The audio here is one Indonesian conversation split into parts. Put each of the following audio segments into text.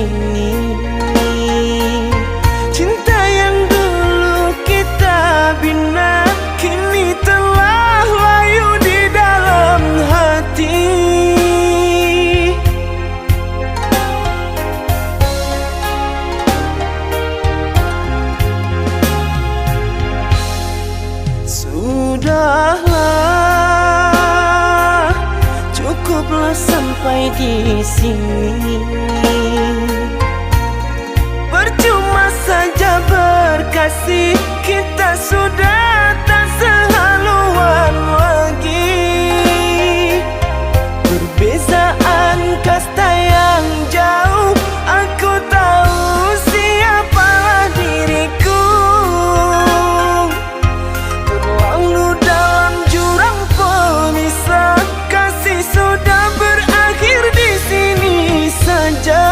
sini. Cinta yang dulu kita bina kini telah layu di dalam hati. Sudahlah, cukuplah sampai di sini. Percuma saja berkasih, kita sudah tak sehaluan lagi. Perbezaan kasta yang jauh, aku tahu siapalah diriku. Terlalu dalam jurang pemisah, kasih sudah berakhir di sini saja.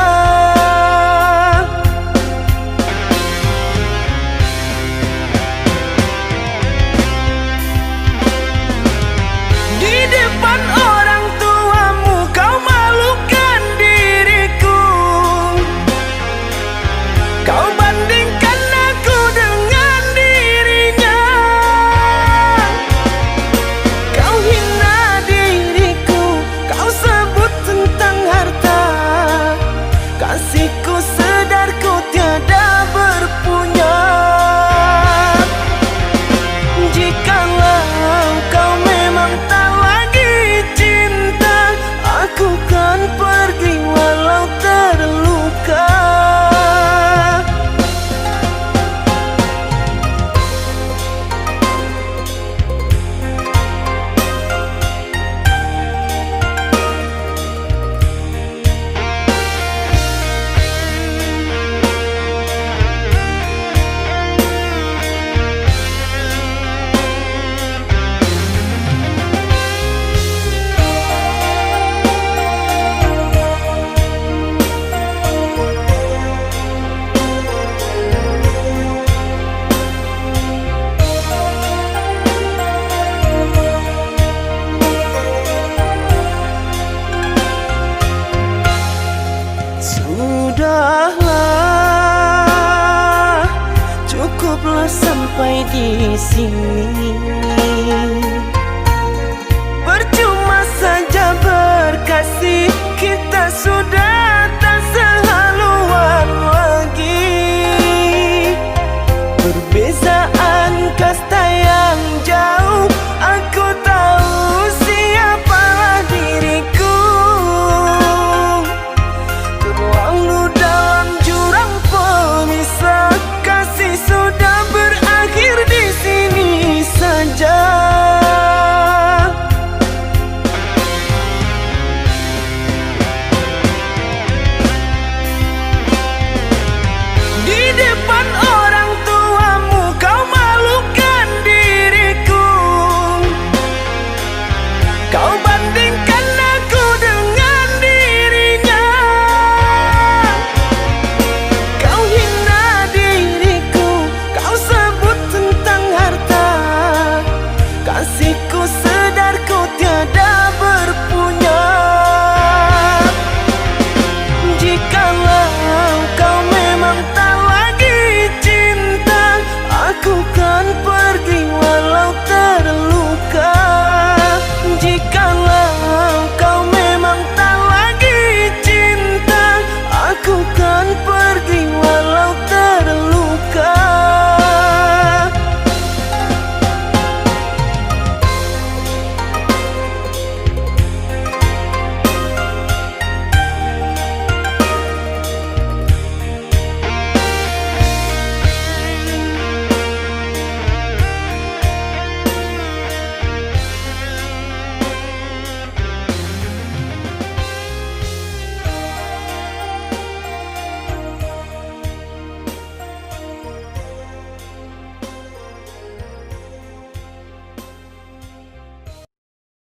Di depan orang tuamu kau malukan diriku. Kau bandingkan aku dengan dirinya. Kau hina diriku, kau sebut tentang harta. Kasihku sedarku tiada berpunya. Jikalau kau memang tak lagi cinta, aku kan pergi walau terluka. Sudahlah, cukuplah sampai di sini. Percuma saja berkasih, kita sudah tak sehaluan lagi. Perbezaan kasta